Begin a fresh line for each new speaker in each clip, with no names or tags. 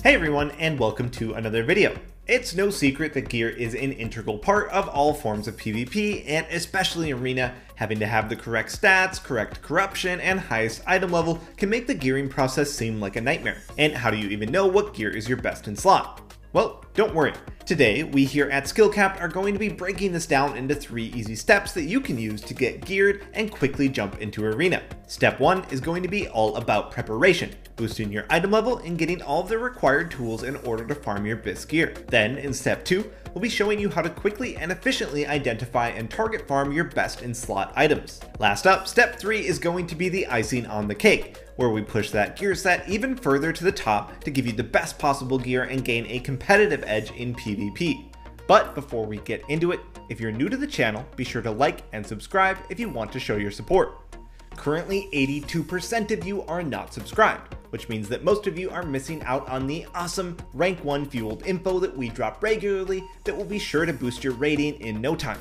Hey everyone, and welcome to another video. It's no secret that gear is an integral part of all forms of PvP, and especially Arena, having to have the correct stats, correct corruption, and highest item level can make the gearing process seem like a nightmare. And how do you even know what gear is your best in slot? Well, don't worry. Today, we here at SkillCapped are going to be breaking this down into 3 easy steps that you can use to get geared and quickly jump into Arena. Step 1 is going to be all about preparation, boosting your item level and getting all of the required tools in order to farm your best gear. Then, in Step 2, we'll be showing you how to quickly and efficiently identify and target farm your best in slot items. Last up, Step 3 is going to be the icing on the cake, where we push that gear set even further to the top to give you the best possible gear and gain a competitive edge in PvP. But before we get into it, if you're new to the channel, be sure to like and subscribe if you want to show your support. Currently, 82% of you are not subscribed, which means that most of you are missing out on the awesome rank 1 fueled info that we drop regularly that will be sure to boost your rating in no time.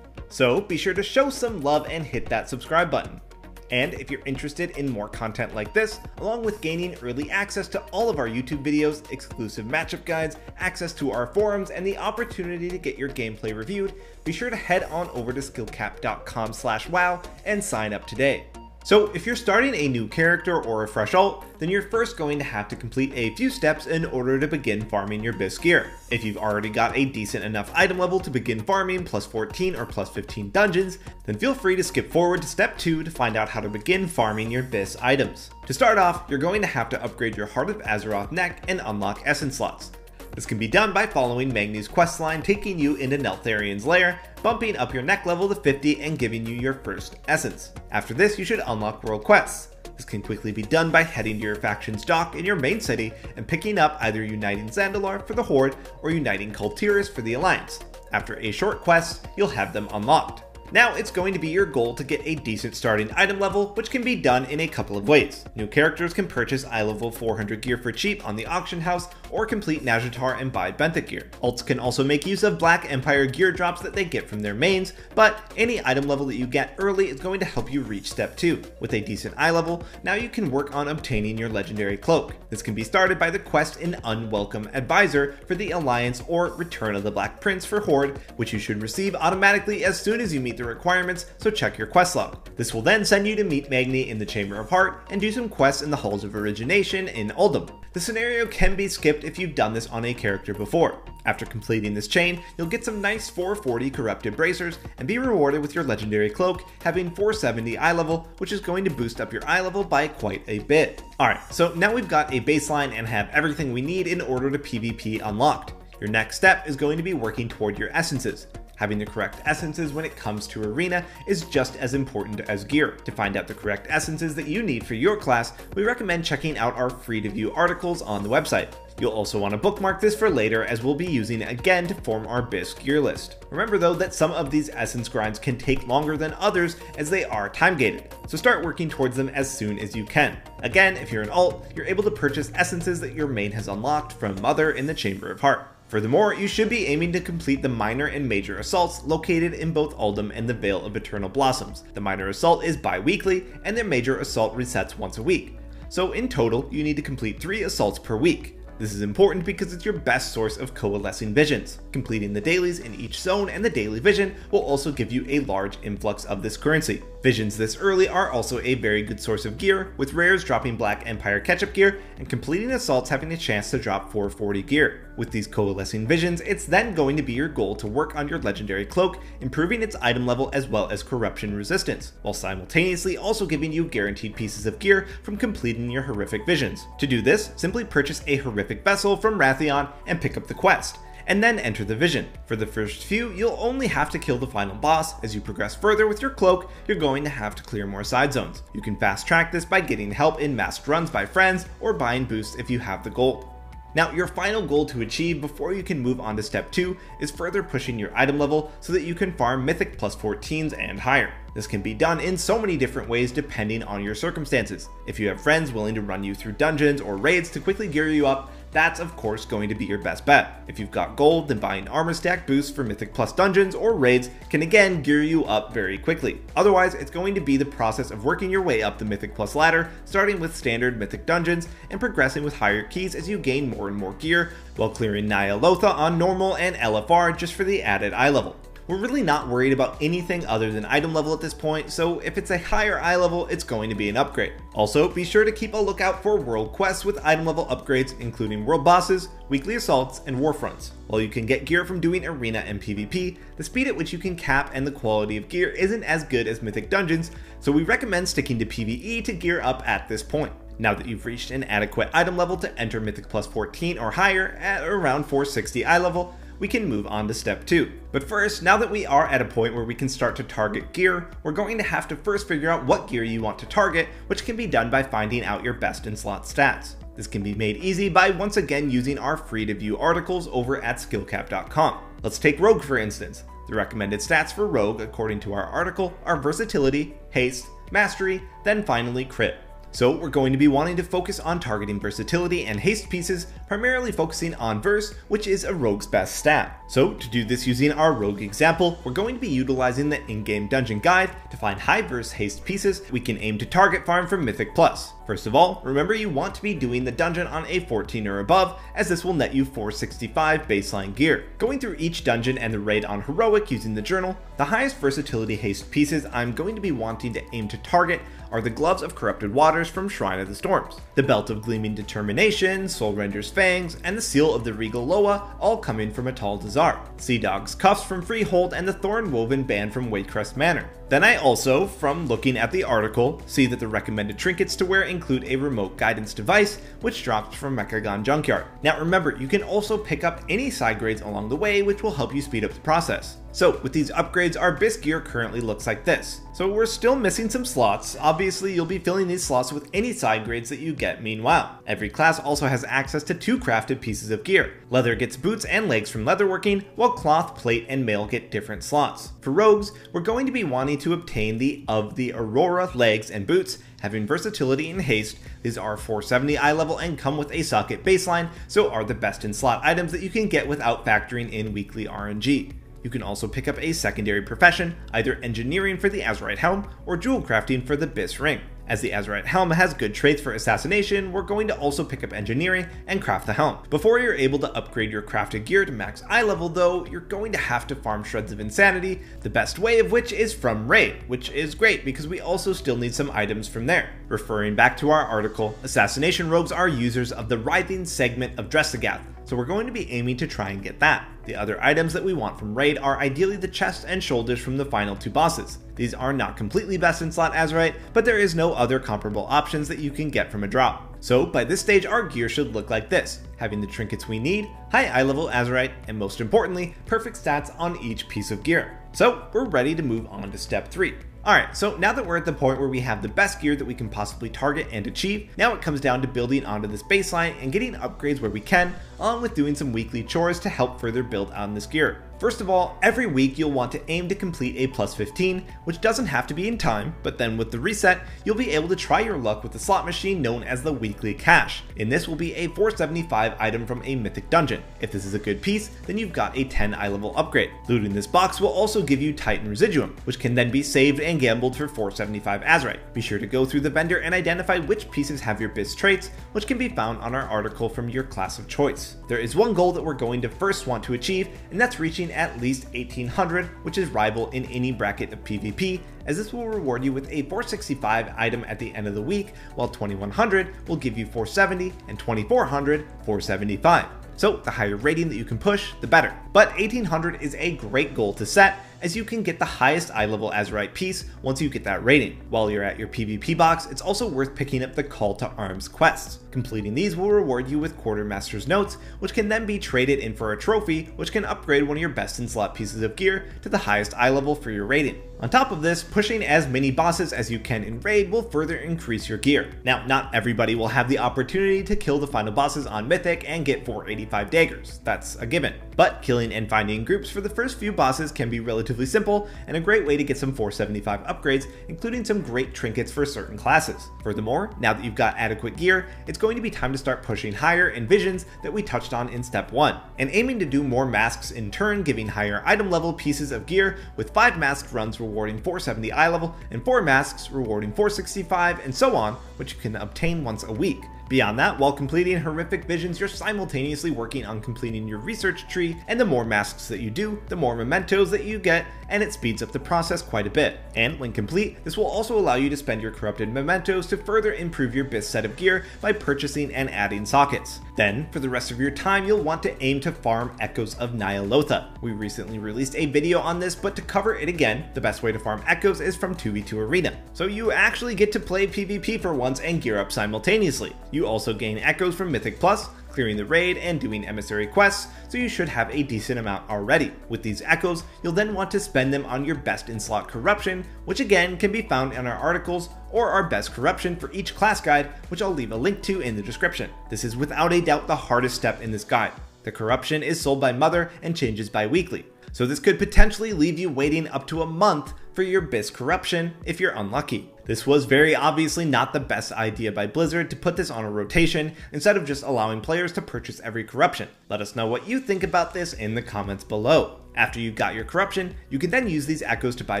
So be sure to show some love and hit that subscribe button. And if you're interested in more content like this, along with gaining early access to all of our YouTube videos, exclusive matchup guides, access to our forums, and the opportunity to get your gameplay reviewed, be sure to head on over to skillcapped.com/wow and sign up today. So if you're starting a new character or a fresh ult, then you're first going to have to complete a few steps in order to begin farming your best gear. If you've already got a decent enough item level to begin farming plus 14 or plus 15 dungeons, then feel free to skip forward to step 2 to find out how to begin farming your best items. To start off, you're going to have to upgrade your Heart of Azeroth neck and unlock essence slots. This can be done by following Magni's questline taking you into Neltharion's lair, bumping up your neck level to 50 and giving you your first essence. After this, you should unlock world quests. This can quickly be done by heading to your faction's dock in your main city and picking up either Uniting Zandalar for the Horde or Uniting Kul Tiras for the Alliance. After a short quest, you'll have them unlocked. Now it's going to be your goal to get a decent starting item level, which can be done in a couple of ways. New characters can purchase eye level 400 gear for cheap on the auction house, or complete Nazjatar and buy Benthic gear. Ults can also make use of Black Empire gear drops that they get from their mains, but any item level that you get early is going to help you reach step 2. With a decent eye level, now you can work on obtaining your legendary cloak. This can be started by the quest in Unwelcome Advisor for the Alliance or Return of the Black Prince for Horde, which you should receive automatically as soon as you meet the requirements, so check your quest log. This will then send you to meet Magni in the Chamber of Heart and do some quests in the Halls of Origination in Uldum. The scenario can be skipped if you've done this on a character before. After completing this chain, you'll get some nice 440 corrupted bracers and be rewarded with your legendary cloak, having 470 eye level, which is going to boost up your eye level by quite a bit. Alright, so now we've got a baseline and have everything we need in order to PvP unlocked. Your next step is going to be working toward your essences. Having the correct essences when it comes to Arena is just as important as gear. To find out the correct essences that you need for your class, we recommend checking out our free to view articles on the website. You'll also want to bookmark this for later, as we'll be using it again to form our best gear list. Remember though that some of these essence grinds can take longer than others as they are time gated, so start working towards them as soon as you can. Again, if you're an ult, you're able to purchase essences that your main has unlocked from Mother in the Chamber of Heart. Furthermore, you should be aiming to complete the minor and major assaults located in both Uldum and the Vale of Eternal Blossoms. The minor assault is bi-weekly, and the major assault resets once a week. So in total, you need to complete 3 assaults per week. This is important because it's your best source of coalescing visions. Completing the dailies in each zone and the daily vision will also give you a large influx of this currency. Visions this early are also a very good source of gear, with rares dropping Black Empire catch-up gear and completing assaults having a chance to drop 440 gear. With these coalescing visions, it's then going to be your goal to work on your legendary cloak, improving its item level as well as corruption resistance, while simultaneously also giving you guaranteed pieces of gear from completing your horrific visions. To do this, simply purchase a horrific vessel from Wrathion and pick up the quest, and then enter the vision. For the first few, you'll only have to kill the final boss. As you progress further with your cloak, you're going to have to clear more side zones. You can fast track this by getting help in masked runs by friends or buying boosts if you have the gold. Now, your final goal to achieve before you can move on to step 2 is further pushing your item level so that you can farm mythic plus 14s and higher. This can be done in so many different ways depending on your circumstances. If you have friends willing to run you through dungeons or raids to quickly gear you up, that's of course going to be your best bet. If you've got gold, then buying armor stack boosts for Mythic Plus dungeons or raids can again gear you up very quickly. Otherwise, it's going to be the process of working your way up the Mythic Plus ladder, starting with standard Mythic dungeons and progressing with higher keys as you gain more and more gear, while clearing Nyalotha on normal and LFR just for the added eye level. We're really not worried about anything other than item level at this point, so if it's a higher eye level, it's going to be an upgrade. Also, be sure to keep a lookout for world quests with item level upgrades, including world bosses, weekly assaults, and war fronts. While you can get gear from doing arena and PvP, the speed at which you can cap and the quality of gear isn't as good as Mythic dungeons, so we recommend sticking to PvE to gear up at this point. Now that you've reached an adequate item level to enter Mythic Plus 14 or higher at around 460 eye level, we can move on to step 2. But first, now that we are at a point where we can start to target gear, we're going to have to first figure out what gear you want to target, which can be done by finding out your best in slot stats. This can be made easy by once again using our free to view articles over at skillcap.com. Let's take Rogue for instance. The recommended stats for Rogue, according to our article, are versatility, haste, mastery, then finally crit. So we're going to be wanting to focus on targeting versatility and haste pieces, primarily focusing on verse, which is a rogue's best stat. So to do this using our rogue example, we're going to be utilizing the in-game dungeon guide to find high verse haste pieces we can aim to target farm from Mythic Plus. First of all, remember you want to be doing the dungeon on a 14 or above, as this will net you 465 baseline gear. Going through each dungeon and the raid on heroic using the journal, the highest versatility haste pieces I'm going to be wanting to aim to target are the Gloves of Corrupted Waters from Shrine of the Storms, the Belt of Gleaming Determination, Soul Render's Fangs, and the Seal of the Regal Loa, all coming from Atal Dazar, Sea Dog's Cuffs from Freehold, and the Thorn Woven Band from Wakecrest Manor. Then I also, from looking at the article, see that the recommended trinkets to wear include a remote guidance device, which drops from Mechagon Junkyard. Now remember, you can also pick up any side grades along the way, which will help you speed up the process. So with these upgrades, our BIS gear currently looks like this. So we're still missing some slots. Obviously, you'll be filling these slots with any side grades that you get meanwhile. Every class also has access to 2 crafted pieces of gear. Leather gets boots and legs from leatherworking, while cloth, plate, and mail get different slots. For rogues, we're going to be wanting to obtain the Aurora legs and boots, having versatility and haste. These are 470 eye level and come with a socket baseline, so are the best in slot items that you can get without factoring in weekly RNG. You can also pick up a secondary profession, either engineering for the Azurite Helm or jewel crafting for the BIS ring. As the Azurite Helm has good traits for assassination, we're going to also pick up engineering and craft the helm. Before you're able to upgrade your crafted gear to max eye level though, you're going to have to farm shreds of insanity, the best way of which is from raid, which is great because we also still need some items from there. Referring back to our article, assassination rogues are users of the writhing segment of Dressagath, so we're going to be aiming to try and get that. The other items that we want from raid are ideally the chest and shoulders from the final 2 bosses. These are not completely best in slot Azurite, but there is no other comparable options that you can get from a drop. So by this stage our gear should look like this, having the trinkets we need, high eye level Azurite, and most importantly, perfect stats on each piece of gear. So we're ready to move on to step 3. Alright, so now that we're at the point where we have the best gear that we can possibly target and achieve, now it comes down to building onto this baseline and getting upgrades where we can, along with doing some weekly chores to help further build on this gear. First of all, every week you'll want to aim to complete a plus 15, which doesn't have to be in time, but then with the reset, you'll be able to try your luck with the slot machine known as the weekly cache. In this will be a 475 item from a mythic dungeon. If this is a good piece, then you've got a 10 eye level upgrade. Looting this box will also give you Titan Residuum, which can then be saved and gambled for 475 Azurite. Be sure to go through the vendor and identify which pieces have your BIS traits, which can be found on our article from your class of choice. There is one goal that we're going to first want to achieve, and that's reaching at least 1800, which is rival in any bracket of PvP, as this will reward you with a 465 item at the end of the week, while 2100 will give you 470 and 2400 475. So the higher rating that you can push, the better. But 1800 is a great goal to set, as you can get the highest eye level Azurite piece once you get that rating. While you're at your PvP box, it's also worth picking up the Call to Arms quests. Completing these will reward you with Quartermaster's Notes, which can then be traded in for a trophy, which can upgrade one of your best in slot pieces of gear to the highest eye level for your rating. On top of this, pushing as many bosses as you can in raid will further increase your gear. Now, not everybody will have the opportunity to kill the final bosses on Mythic and get 485 daggers, that's a given. But killing and finding groups for the first few bosses can be relatively simple and a great way to get some 475 upgrades, including some great trinkets for certain classes. Furthermore, now that you've got adequate gear, it's going to be time to start pushing higher in visions that we touched on in step 1, and aiming to do more masks in turn, giving higher item level pieces of gear, with 5 masked runs rewarding 470 eye level and 4 masks rewarding 465, and so on, which you can obtain once a week. Beyond that, while completing horrific visions, you're simultaneously working on completing your research tree, and the more masks that you do, the more mementos that you get, and it speeds up the process quite a bit. And when complete, this will also allow you to spend your corrupted mementos to further improve your BIS set of gear by purchasing and adding sockets. Then, for the rest of your time, you'll want to aim to farm Echoes of Nyalotha. We recently released a video on this, but to cover it again, the best way to farm Echoes is from 2v2 Arena. So you actually get to play PvP for once and gear up simultaneously. You also gain Echoes from Mythic Plus, clearing the raid and doing emissary quests, so you should have a decent amount already. With these Echoes, you'll then want to spend them on your best in slot corruption, which again can be found in our articles, or our best corruption for each class guide, which I'll leave a link to in the description. This is without a doubt the hardest step in this guide. The corruption is sold by Mother and changes bi-weekly, so this could potentially leave you waiting up to a month for your BIS corruption if you're unlucky. This was very obviously not the best idea by Blizzard to put this on a rotation instead of just allowing players to purchase every corruption. Let us know what you think about this in the comments below. After you've got your corruption, you can then use these Echoes to buy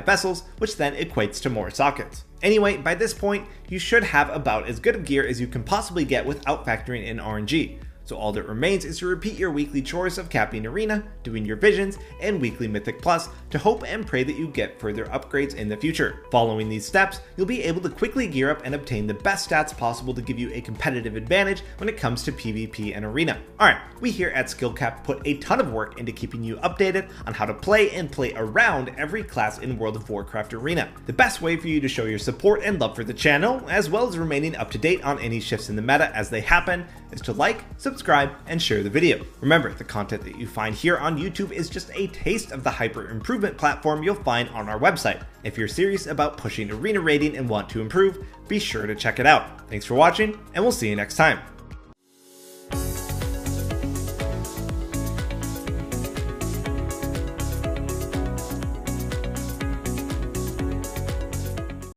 vessels, which then equates to more sockets. Anyway, by this point, you should have about as good of gear as you can possibly get without factoring in RNG. So all that remains is to repeat your weekly chores of capping Arena, doing your visions, and weekly Mythic Plus to hope and pray that you get further upgrades in the future. Following these steps, you'll be able to quickly gear up and obtain the best stats possible to give you a competitive advantage when it comes to PvP and Arena. Alright, we here at SkillCap put a ton of work into keeping you updated on how to play and play around every class in World of Warcraft Arena. The best way for you to show your support and love for the channel, as well as remaining up to date on any shifts in the meta as they happen, is to like, subscribe, and share the video. Remember, the content that you find here on YouTube is just a taste of the hyper improvement platform you'll find on our website. If you're serious about pushing Arena rating and want to improve, be sure to check it out. Thanks for watching, and we'll see you next time.